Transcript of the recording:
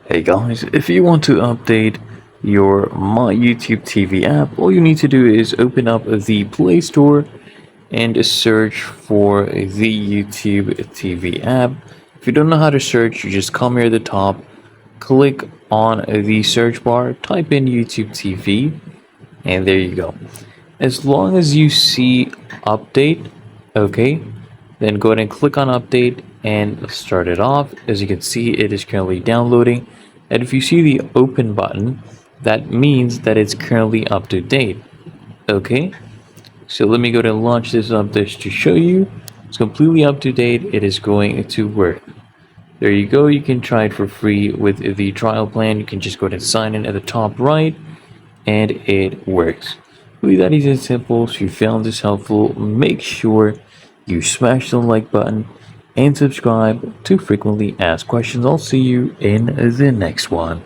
Hey guys, if you want to update your My YouTube TV app, all you need to do is open up the Play Store and search for the YouTube TV app. If you don't know how to search, you just come here at the top, click on the search bar, type in YouTube TV, and there you go. As long as you see update, okay, then go ahead and click on update and start it off. As you can see, it is currently downloading, and if you see the open button, that means that it's currently up to date. Okay, so let me go ahead and launch this update to show you it's completely up to date. It is going to work. There you go. You can try it for free with the trial plan. You can just go ahead and sign in at the top right, and it works. Really that easy and simple. So if you found this helpful, make sure you smash the like button and subscribe to frequently asked questions. I'll see you in the next one.